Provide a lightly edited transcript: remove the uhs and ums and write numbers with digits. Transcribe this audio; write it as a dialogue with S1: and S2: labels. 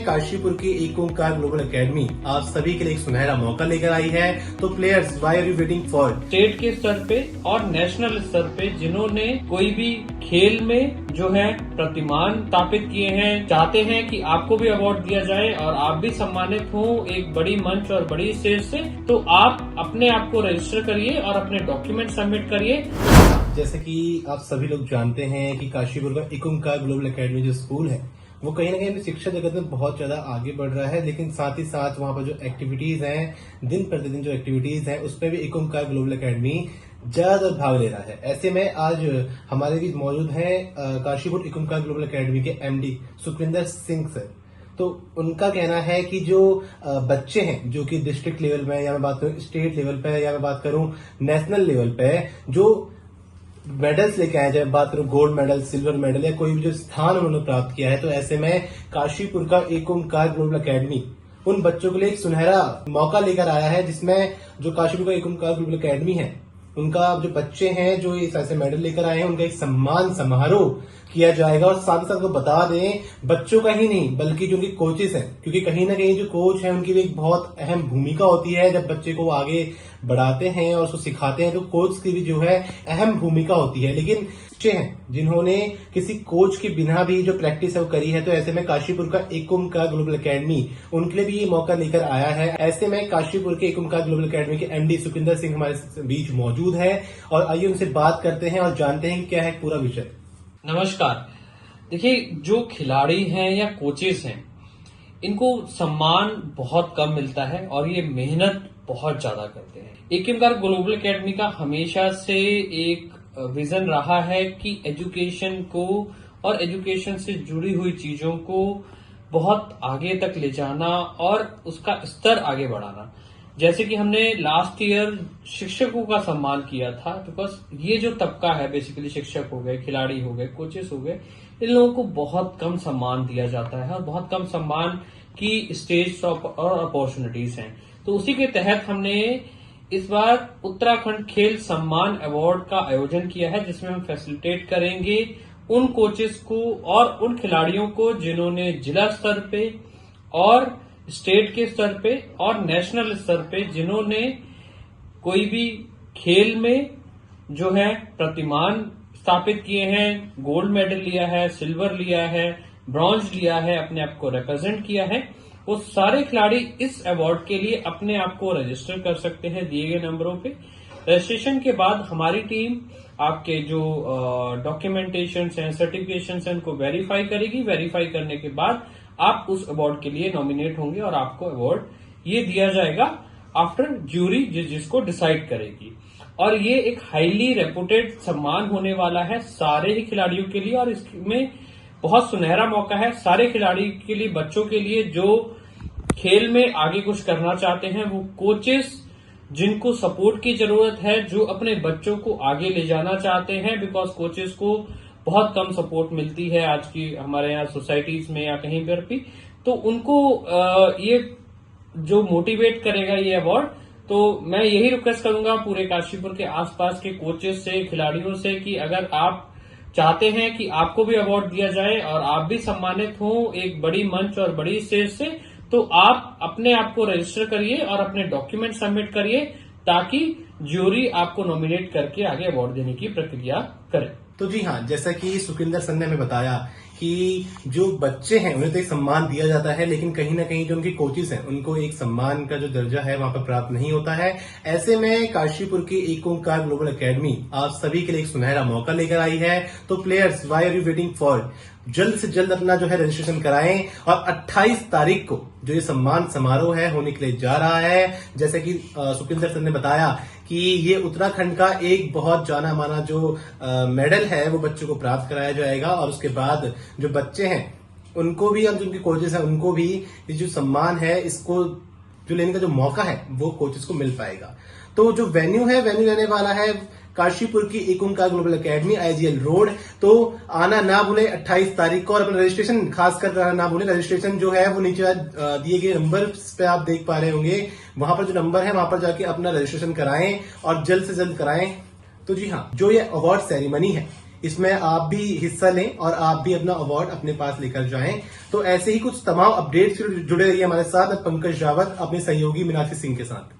S1: काशीपुर की एक ओंकार global academy आप सभी के लिए एक सुनहरा मौका लेकर आई है। तो players, why are you waiting for?
S2: State के स्तर पे और नेशनल स्तर पे जिन्होंने कोई भी खेल में जो है प्रतिमान स्थापित किए हैं, चाहते हैं कि आपको भी अवार्ड दिया जाए और आप भी सम्मानित हो एक बड़ी मंच और बड़ी स्टेज से, तो आप अपने आप को रजिस्टर करिए और अपने डॉक्यूमेंट सबमिट करिए।
S1: जैसे कि आप सभी लोग जानते हैं कि काशीपुर का एक ओंकार ग्लोबल एकेडमी जो स्कूल है वो कहीं ना कहीं शिक्षा जगत में बहुत ज्यादा आगे बढ़ रहा है, लेकिन साथ ही साथ वहां पर जो एक्टिविटीज हैं, दिन प्रतिदिन जो एक्टिविटीज हैं, उसमें भी एक ओंकार ग्लोबल एकेडमी ज्यादा भाग ले रहा है। ऐसे में आज हमारे बीच मौजूद हैं काशीपुर एक ओंकार ग्लोबल एकेडमी के एमडी सुखविंदर सिंह सर। तो उनका कहना है कि जो बच्चे हैं जो कि डिस्ट्रिक्ट लेवल पे, या मैं बात करूं स्टेट लेवल पे, या मैं बात करूं नेशनल लेवल पे जो मेडल्स लेके आए, चाहे बात करूं गोल्ड मेडल, सिल्वर मेडल या कोई भी जो स्थान उन्होंने प्राप्त किया है, तो ऐसे में काशीपुर का एक ओंकार ग्लोबल एकेडमी उन बच्चों के लिए एक सुनहरा मौका लेकर आया है, जिसमें जो काशीपुर का एक ओंकार ग्लोबल एकेडमी है उनका जो बच्चे हैं जो इस ऐसे मेडल लेकर आए हैं उनका एक सम्मान समारोह किया जाएगा। और साथ ही साथ को बता दें, बच्चों का ही नहीं बल्कि जो उनके कोचेस हैं, क्योंकि कहीं ना कहीं जो कोच है उनकी भी एक बहुत अहम भूमिका होती है। जब बच्चे को आगे बढ़ाते हैं और उसको सिखाते हैं तो कोच की भी जो है अहम भूमिका होती है। लेकिन बच्चे हैं जिन्होंने किसी कोच के बिना भी जो प्रैक्टिस है वो करी है, तो ऐसे में काशीपुर का एक ओंकार ग्लोबल एकेडमी उनके लिए भी ये मौका लेकर आया है। ऐसे में काशीपुर के एक ओंकार ग्लोबल एकेडमी के एमडी सुखविंदर सिंह हमारे बीच मौजूद है और आइए उनसे बात करते हैं और जानते हैं कि क्या है पूरा विषय।
S2: नमस्कार। देखिए, जो खिलाड़ी हैं या कोचेस हैं, इनको सम्मान बहुत कम मिलता है और ये मेहनत बहुत ज्यादा करते हैं। एक ओंकार ग्लोबल एकेडमी का हमेशा से एक विजन रहा है कि एजुकेशन को और एजुकेशन से जुड़ी हुई चीजों को बहुत आगे तक ले जाना और उसका स्तर आगे बढ़ाना। जैसे कि हमने लास्ट ईयर शिक्षकों का सम्मान किया था, बिकॉज ये जो तबका है, बेसिकली शिक्षक हो गए, खिलाड़ी हो गए, कोचेस हो गए, इन लोगों को बहुत कम सम्मान दिया जाता है और बहुत कम सम्मान की स्टेज और अपॉर्चुनिटीज हैं। तो उसी के तहत हमने इस बार उत्तराखंड खेल सम्मान अवार्ड का आयोजन किया है, जिसमें हम फैसिलिटेट करेंगे उन कोचेस को और उन खिलाड़ियों को जिन्होंने जिला स्तर पे और स्टेट के स्तर पे और नेशनल स्तर पे जिन्होंने कोई भी खेल में जो है प्रतिमान स्थापित किए हैं, गोल्ड मेडल लिया है, सिल्वर लिया है, ब्रॉन्ज लिया है, अपने आप को रिप्रेजेंट किया है, वो सारे खिलाड़ी इस अवार्ड के लिए अपने आप को रजिस्टर कर सकते हैं दिए गए नंबरों पे। रजिस्ट्रेशन के बाद हमारी टीम आपके जो डॉक्यूमेंटेशन हैं, सर्टिफिकेशन हैं, उनको वेरीफाई करेगी। वेरीफाई करने के बाद आप उस अवार्ड के लिए नॉमिनेट होंगे और आपको अवार्ड ये दिया जाएगा आफ्टर ज्यूरी जिसको डिसाइड करेगी। और ये एक हाईली रेपुटेड सम्मान होने वाला है सारे ही खिलाड़ियों के लिए और इसमें बहुत सुनहरा मौका है सारे खिलाड़ी के लिए, बच्चों के लिए जो खेल में आगे कुछ करना चाहते हैं, वो कोचेस जिनको सपोर्ट की जरूरत है, जो अपने बच्चों को आगे ले जाना चाहते हैं, बिकॉज कोचेस को बहुत कम सपोर्ट मिलती है आज की हमारे यहाँ सोसाइटीज में या कहीं पर भी, तो उनको ये जो मोटिवेट करेगा ये अवार्ड। तो मैं यही रिक्वेस्ट करूंगा पूरे काशीपुर के आसपास के कोचेस से, खिलाड़ियों से, कि अगर आप चाहते हैं कि आपको भी अवार्ड दिया जाए और आप भी सम्मानित हो एक बड़ी मंच और बड़ी स्टेज से, तो आप अपने आप को रजिस्टर करिए और अपने डॉक्यूमेंट सबमिट करिए ताकि ज्यूरी आपको नॉमिनेट करके आगे अवार्ड देने की प्रक्रिया करे।
S1: तो जी हाँ, जैसा कि सुखविंदर सर ने हमें बताया कि जो बच्चे हैं उन्हें तो एक सम्मान दिया जाता है, लेकिन कहीं ना कहीं जो उनके कोचेस हैं उनको एक सम्मान का जो दर्जा है वहां पर प्राप्त नहीं होता है। ऐसे में काशीपुर की एक ओंकार ग्लोबल एकेडमी आप सभी के लिए एक सुनहरा मौका लेकर आई है। तो players, why are you waiting for? जल्द से जल्द अपना जो है रजिस्ट्रेशन कराएं और 28 तारीख को जो ये सम्मान समारोह है होने के लिए जा रहा है। जैसे कि सुखविंदर सर ने बताया कि ये उत्तराखंड का एक बहुत जाना माना जो मेडल है वो बच्चों को प्राप्त कराया जाएगा और उसके बाद जो बच्चे हैं उनको भी और जो उनके कोचेस हैं उनको भी ये जो सम्मान है इसको जो लेने का जो मौका है वो कोचेस को मिल पाएगा। तो जो वेन्यू रहने वाला है काशीपुर की एक ओंकार ग्लोबल एकेडमी, IGL रोड। तो आना ना भूले 28 तारीख को और अपना रजिस्ट्रेशन खासकर ना भूले। रजिस्ट्रेशन जो है वो नीचे दिए गए नंबर पे आप देख पा रहे होंगे, वहां पर जो नंबर है वहां पर जाके अपना रजिस्ट्रेशन कराएं और जल्द से जल्द कराएं। तो जी हाँ, जो ये अवार्ड सेरेमनी है इसमें आप भी हिस्सा लें और आप भी अपना अवार्ड अपने पास लेकर जाएं। तो ऐसे ही कुछ तमाम अपडेट्स जुड़े रहिए हमारे साथ। पंकज रावत अपने सहयोगी मीनाक्षी सिंह के साथ।